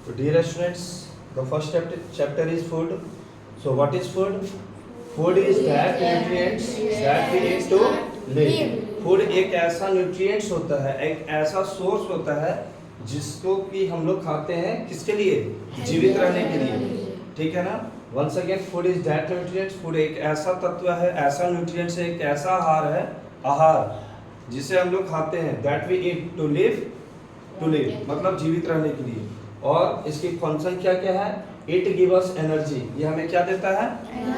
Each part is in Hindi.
So dear students, the first chapter is food. So what is food? Food is that nutrients that we need to live. Food एक ऐसा न्यूट्रिएंट्स होता है, एक ऐसा सोर्स होता है जिसको कि हम लोग खाते हैं किसके लिए? जीवित रहने के लिए, ठीक है ना? Once again food is that nutrients. Food एक ऐसा तत्व है, ऐसा न्यूट्रिएंट्स है, एक ऐसा आहार है, आहार जिसे हम लोग खाते हैं. That we eat to live मतलब जीवित रहने के लिए. और इसकी फंक्शन क्या क्या है? It give us energy. ये हमें क्या देता है?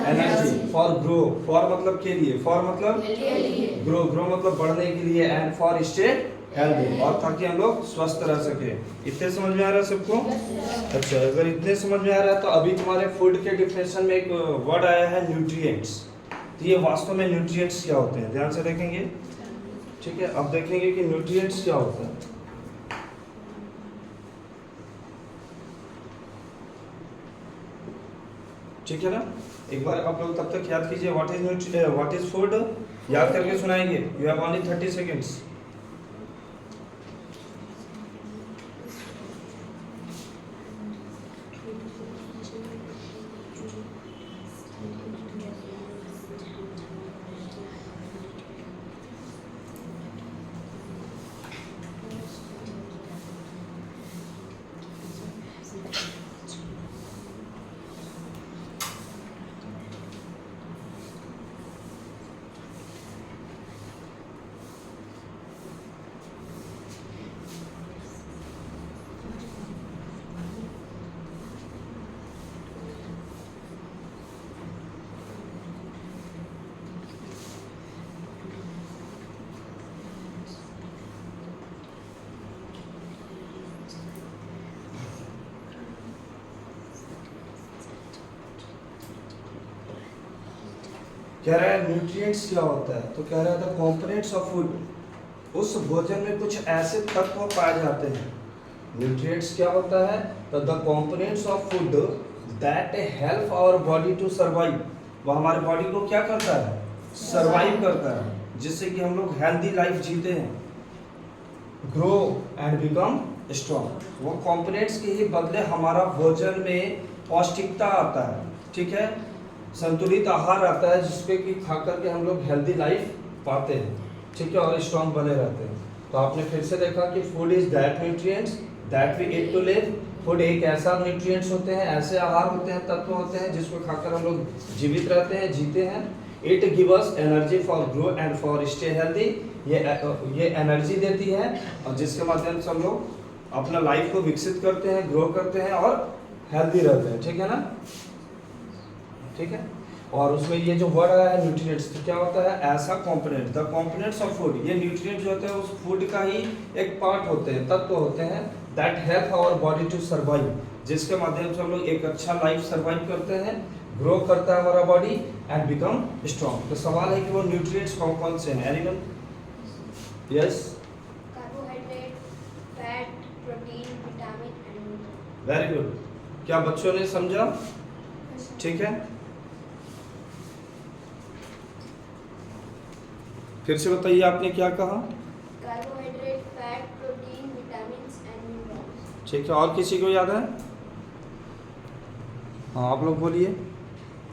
एनर्जी. फॉर ग्रो, फॉर मतलब के लिए, फॉर मतलब ग्रो, ग्रो मतलब बढ़ने के लिए, एंड फॉर स्टे हेल्दी, और ताकि हम लोग स्वस्थ रह सके. इतने समझ में आ रहा है सबको? अच्छा, अगर इतने समझ में आ रहा है तो अभी तुम्हारे फूड के डिफिनेशन में एक वर्ड आया है न्यूट्रिएंट्स. तो ये वास्तव में न्यूट्रिएंट्स क्या होते हैं, ध्यान से देखेंगे, ठीक है? अब देखेंगे कि न्यूट्रिएंट्स क्या होता है. ठीक है ना? एक बार आप लोग तब तक याद कीजिए व्हाट इज फूड. याद करके सुनाएंगे. You have only 30 seconds. कह रहा है न्यूट्रिएंट्स क्या होता है, तो कह रहा है द कंपोनेंट्स ऑफ फूड. उस भोजन में कुछ ऐसे तत्व पाए जाते हैं. न्यूट्रिएंट्स क्या होता है? तो the components of food that help our body to survive. वो हमारे बॉडी को क्या करता है? सर्वाइव करता है, जिससे कि हम लोग हेल्दी लाइफ जीते हैं, ग्रो एंड बिकम स्ट्रॉन्ग. वो कंपोनेंट्स के ही बदले हमारा भोजन में पौष्टिकता आता है, ठीक है, संतुलित आहार आता है, जिसपे कि खा करके हम लोग हेल्दी लाइफ पाते हैं, ठीक है, और स्ट्रॉन्ग बने रहते हैं. तो आपने फिर से देखा कि food is that nutrients that we eat to live. Food एक ऐसा न्यूट्रिएंट्स होते हैं, ऐसे आहार होते हैं, तत्व होते हैं जिसको खाकर हम लोग जीवित रहते हैं, जीते हैं. It give us energy for grow and for stay healthy. ये एनर्जी देती है, और जिसके माध्यम से हम लोग अपना लाइफ को विकसित करते हैं, ग्रो करते हैं और हेल्दी रहते हैं, ठीक है ना? ठीक है. और उसमें ये जो वर्ड आया है न्यूट्रिएंट्स, तो क्या होता है? ऐसा component, the components of food. ये न्यूट्रिएंट जो होते हैं उस फूड का ही एक पार्ट होते हैं, तत्व होते हैं, that help our body to survive, जिसके माध्यम से हम लोग एक अच्छा लाइफ सर्वाइव करते हैं, ग्रो करता है हमारा बॉडी एंड बिकम स्ट्रॉन्ग. तो सवाल है कि वो न्यूट्रिएंट्स कौन कौन से हैं? Anyone? Yes. Carbohydrate, fat, protein, vitamin and. Very good. क्या बच्चों ने समझा? ठीक है. फिर से बताइए, आपने क्या कहा? Carbohydrate, fat, protein, vitamin and minerals. ठीक है. और किसी को याद है? हाँ, आप लोग बोलिए,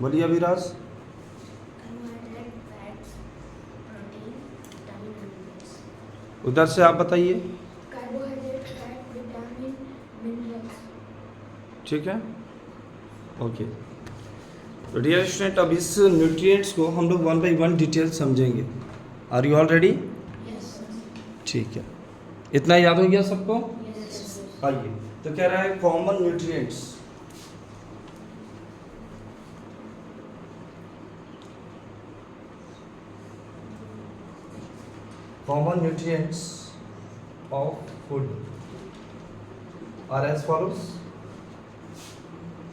बोलिए Abhiraj. Carbohydrate, fats, protein, vitamin and minerals. उधर से आप बताइए. Carbohydrate, fat, vitamin, minerals. ठीक है, ओके. तो डियर स्टूडेंट, अब इस न्यूट्रिएंट्स को हम लोग वन बाई वन डिटेल समझेंगे. Are you all ready? Yes. ठीक है. इतना याद हो गया सबको? यस. आइए. तो कह रहा है common nutrients. Common nutrients of food are as follows.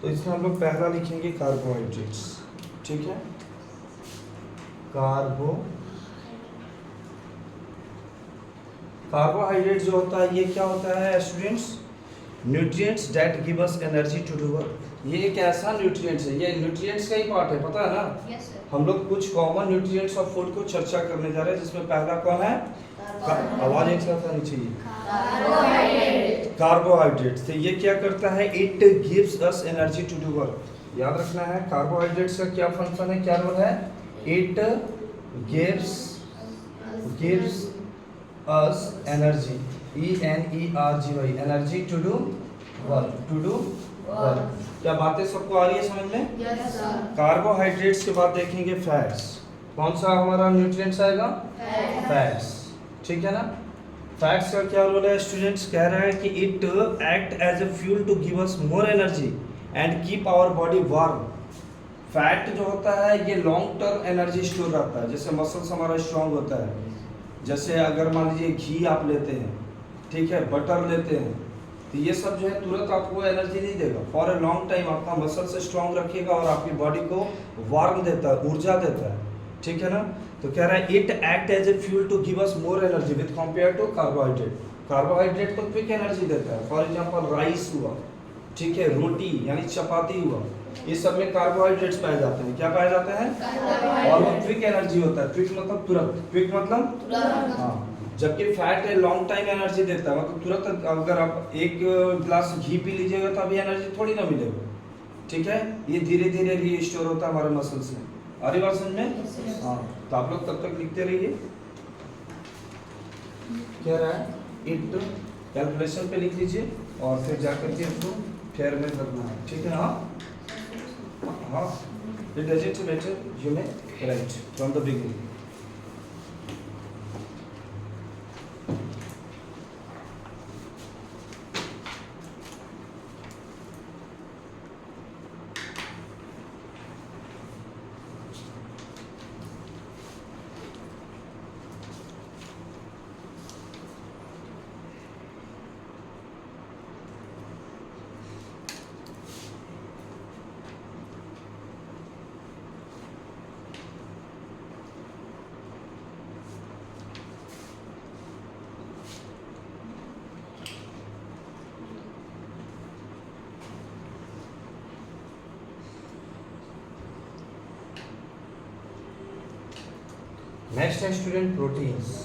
तो इसमें हम लोग पहला लिखेंगे कार्बोहाइड्रेट्स, ठीक है. कार्बोहाइड्रेट जो होता है ये क्या होता है students? Nutrients that give us energy to do work. ये एक ऐसा न्यूट्रिएंट्स है, ये न्यूट्रिएंट्स का ही पार्ट है, पता है ना? Yes sir. हम लोग कुछ कॉमन न्यूट्रिएंट्स ऑफ फूड को चर्चा करने जा रहे हैं, जिसमें पहला कौन है? आवाज एक साथ आनी चाहिए. कार्बोहाइड्रेट्स। तो ये क्या करता है? It gives us energy to do work. याद रखना है कार्बोहाइड्रेट्स का क्या फंक्शन है, क्या रोल है? It gives us energy, ENERGY, energy to do work. क्या बातें सबको आ रही है समझ में? Yes, sir. कार्बोहाइड्रेट्स के बाद देखेंगे फैट्स। कौन सा हमारा न्यूट्रिएंट्स आएगा? फैट्स। ठीक है ना? फैट्स का क्या रोल है स्टूडेंट्स? कह रहा है कि it act as a fuel to give us more energy and keep our body warm. Fat जो होता है ये लॉन्ग टर्म एनर्जी स्टोर रहता है, जैसे मसल्स हमारा स्ट्रांग होता है। जैसे अगर मान लीजिए घी आप लेते हैं, ठीक है, बटर लेते हैं, तो ये सब जो है तुरंत आपको एनर्जी नहीं देगा, फॉर ए लॉन्ग टाइम आपका मसल से स्ट्रांग रखेगा और आपकी बॉडी को वार्म देता है, ऊर्जा देता है। ठीक है ना? तो कह रहा है it act as a fuel to give us more energy with compare to carbohydrate. Carbohydrate तो क्विक एनर्जी देता है, फॉर एग्जांपल राइस हुआ, ठीक है, रोटी यानी चपाती हुआ, ये सब में कार्बोहाइड्रेट्स पाए जाते हैं। क्या पाए जाते हैं? और वो क्विक एनर्जी होता है। क्विक मतलब तुरंत, क्विक मतलब हाँ। जबकि फैट है लॉन्ग टाइम एनर्जी देता है, मतलब तुरंत अगर आप एक ग्लास घी पी लीजिएगा तो अभी एनर्जी थोड़ी ना मिलेगा। ठीक है, ये धीरे धीरे रीस्टोर होता है हमारे मसल्स में। आ रही बात समझ में? हाँ, तो आप लोग तब तक लिखते रहिए। क्या रहा है? इट कैलकुलेशन पे लिख लीजिए और फिर जाकर के इसको फेयर में करना है। ठीक है? हाँ हाँ, it doesn't matter, you may right from the beginning. Next है स्टूडेंट प्रोटीन्स।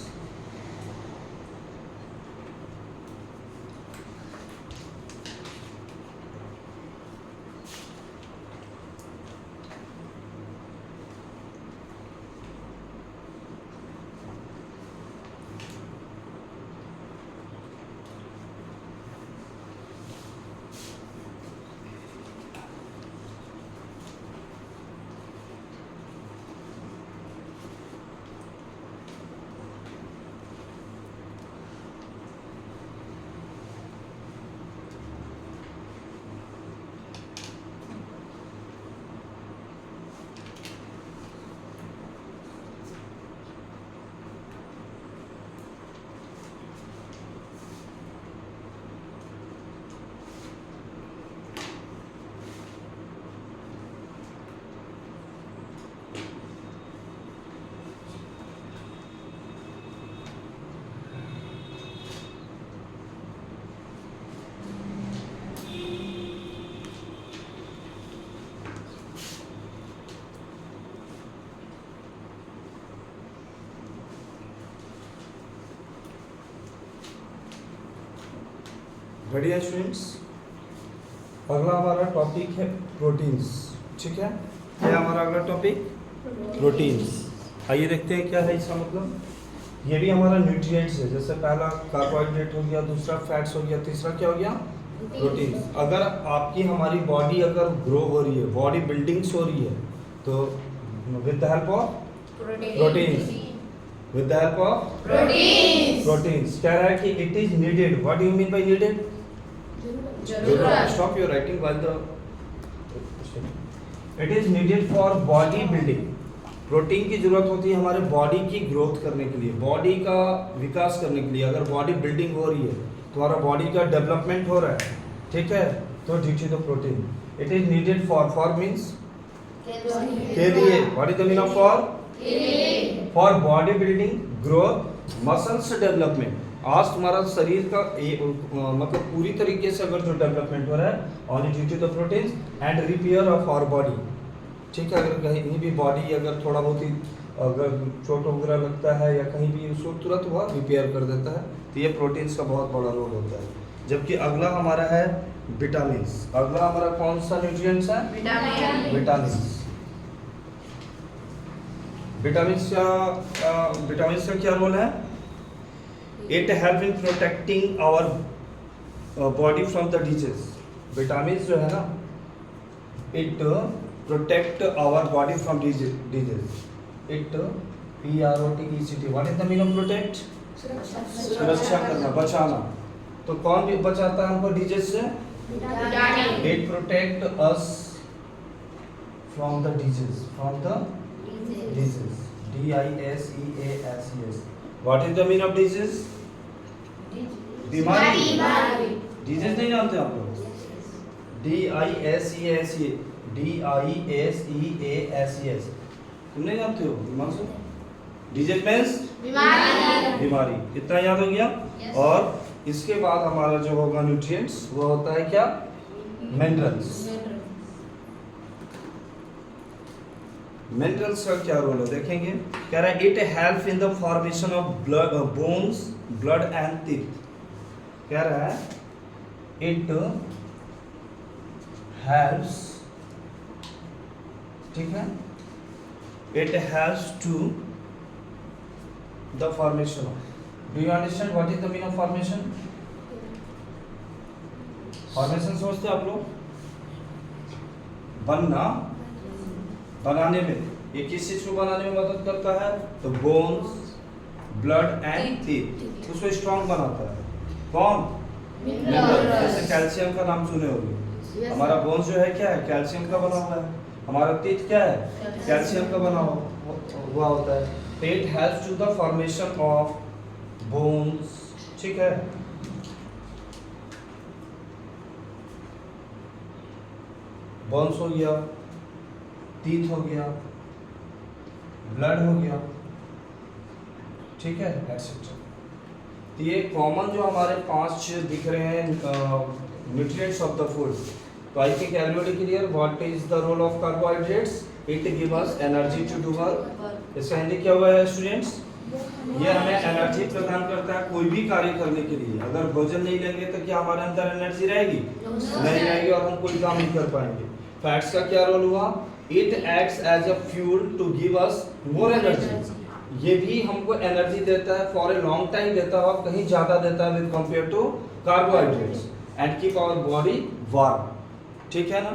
बढ़िया स्टूडेंट्स, अगला हमारा टॉपिक है प्रोटीन्स। ठीक है, क्या है हमारा अगला टॉपिक? प्रोटीन्स। आइए देखते हैं क्या है इसका मतलब। ये भी हमारा न्यूट्रिएंट्स है, जैसे पहला कार्बोहाइड्रेट हो गया, दूसरा फैट्स हो गया, तीसरा क्या हो गया? प्रोटीन्स। अगर आपकी हमारी बॉडी अगर ग्रो हो रही है, बॉडी बिल्डिंग्स हो रही है, तो with the help of proteins, with the help of proteins. कह रहा है कि it is needed. What do you mean by needed? Stop your writing while the it is needed for body building। Protein की जरूरत होती है हमारे बॉडी की ग्रोथ करने के लिए, बॉडी का विकास करने के लिए। अगर बॉडी बिल्डिंग हो रही है, तुम्हारा बॉडी का डेवलपमेंट हो रहा है, ठीक है, तो due to the protein it is needed for means के लिए। What is the mean of for body building, growth, muscles development. आज तुम्हारा शरीर का मतलब पूरी तरीके से अगर जो डेवलपमेंट हो रहा है, only due to the proteins and repair of our body. ठीक है, अगर कहीं भी बॉडी अगर थोड़ा बहुत ही अगर चोट वगैरह लगता है या कहीं भी उसको तुरंत वह रिपेयर कर देता है, तो ये प्रोटीन्स का बहुत बड़ा रोल होता है। जबकि अगला हमारा है विटामिन्स। अगला हमारा कौन सा न्यूट्रिएंट्स है? विटामिन्स। विटामिन्स का क्या रोल है? It help in protecting our body from the disease. Vitamins जो है ना, it protect our body from disease. It PROTECT, what is the meaning of protect? सुरक्षा करना, बचाना। तो कौन भी बचाता है हमको डिजीज से? It protect us from the disease, from the disease, DISEASES। What is the meaning of disease? बीमारी। disease नहीं जानते आप लोग? DISEASES, तुम नहीं जानते हो? दिमाग से disease means बीमारी। इतना याद हो गया? और इसके बाद हमारा जो होगा न्यूट्रिएंट्स, वो होता है क्या? मिनरल्स। मिनरल्स का क्या रोल है देखेंगे। कह रहा है it help in the formation of blood, bones, blood and teeth. कह रहा है इट हेल्प्स, ठीक है, it helps to the formation of, do you understand what is the meaning of formation? Formation समझते आप लोग? बनना, बनाने में। ये किस चीज को बनाने में मदद करता है? तो बोन्स, ब्लड एंड टीथ, उसको स्ट्रॉन्ग बनाता है। कौन? मिनरल। जैसे कैल्शियम का नाम सुने होंगे। हमारा बोन्स जो है क्या है? कैल्शियम का बना हुआ है। हमारा टीथ क्या है? कैल्शियम का बना हुआ होता है। तो it helps to the formation of bones, ठीक है। बोन्स हो गया, टीथ हो गया, ब्लड हो गया, ठीक है, एक्सेट्रा। तो ये कॉमन जो हमारे 5 दिख रहे हैं nutrients of the food. So I think everybody clear what is the role of carbohydrates? It give us energy to do work. इसका हिंदी क्या हुआ है स्टूडेंट्स? ये हमें एनर्जी प्रदान करता है कोई भी कार्य करने के लिए। अगर भोजन नहीं लेंगे तो क्या हमारे अंदर एनर्जी रहेगी? नहीं रहेगी, और हम कोई काम नहीं कर पाएंगे। फैट्स का क्या रोल हुआ? It acts as a fuel to give us more energy. ये भी हमको एनर्जी देता है, फॉर ए लॉन्ग टाइम देता है, और कहीं ज्यादा देता है with compare to carbohydrates, and keep our body warm, ठीक है ना।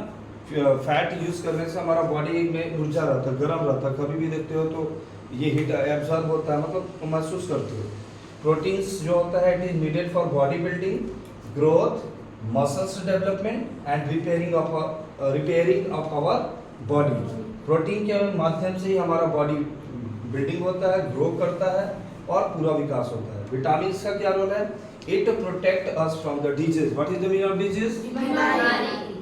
फैट यूज करने से हमारा बॉडी में ऊर्जा रहता है, गर्म रहता है। कभी भी देखते हो तो ये हीट एब्जॉर्ब होता है, मतलब महसूस करते हो। प्रोटीन्स जो होता है it is needed for body building, growth, muscles development and repairing of our body. Protein के माध्यम से ही हमारा बॉडी बिल्डिंग होता है, ग्रो करता है और पूरा विकास होता है। विटामिन का क्या रोल है? It protect us from the disease. What is the meaning of disease?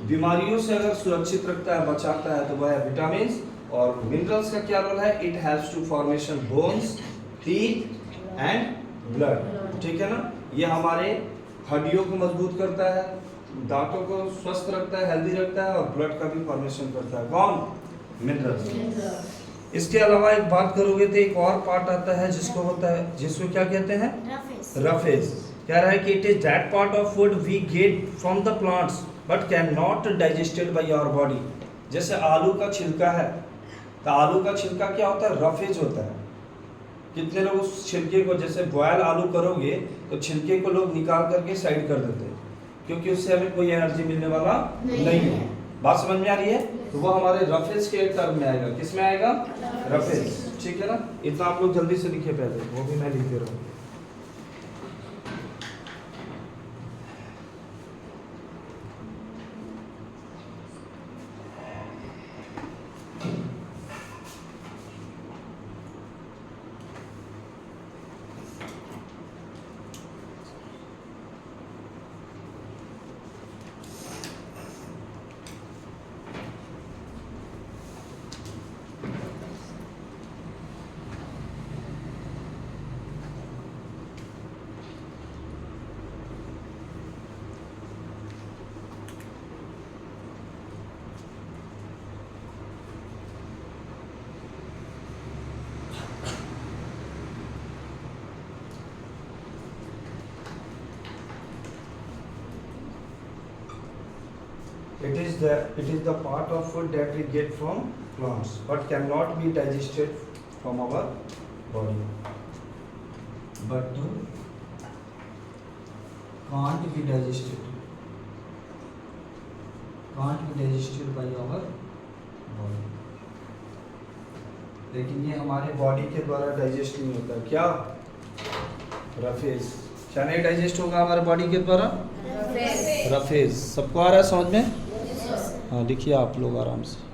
बीमारियों से अगर सुरक्षित रखता है, बचाता है, तो वह है विटामिन। और मिनरल्स का क्या रोल है? It helps to formation bones, teeth and blood, ठीक है ना। ये हमारे हड्डियों को मजबूत करता है, दांतों को स्वस्थ रखता है, हेल्दी रखता है, और ब्लड का भी फॉर्मेशन करता है। कौन? मिनरल्स। इसके अलावा एक बात करोगे तो एक और पार्ट आता है जिसको होता है, जिसको क्या कहते हैं? रफेज। कह रहा है कि it is that part of food we get from the plants but can not digested by our body. जैसे आलू का छिलका है, तो आलू का छिलका क्या होता है? रफेज होता है। कितने लोग उस छिलके को, जैसे बॉयल आलू करोगे तो छिलके को लोग निकाल करके साइड कर देते हैं, क्योंकि उससे हमें कोई एनर्जी मिलने वाला नहीं है। बात समझ में आ रही है? तो वो हमारे रफेज के टर्म में आएगा। किस में आएगा? रफेज, ठीक है ना। इतना आप लोग जल्दी से लिखे पहले, वो भी मैं लिख दे रहा हूँ। it is the part of food that we get from plants but cannot be digested from our body. But can't be digested by our body. लेकिन ये हमारे बॉडी के द्वारा डाइजेस्ट नहीं होता. क्या? रफेज. क्या नहीं डाइजेस्ट होगा हमारे बॉडी के द्वारा? रफेज. सबको आ रहा है समझ में? हाँ, लिखिए आप लोग आराम से.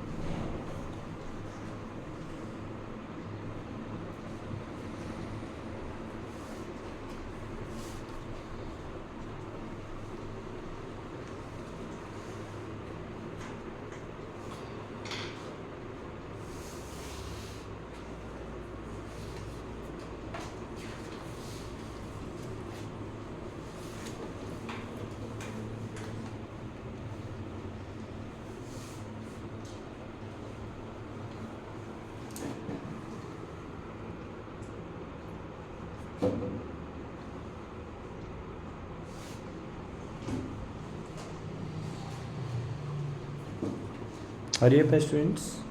Are you students?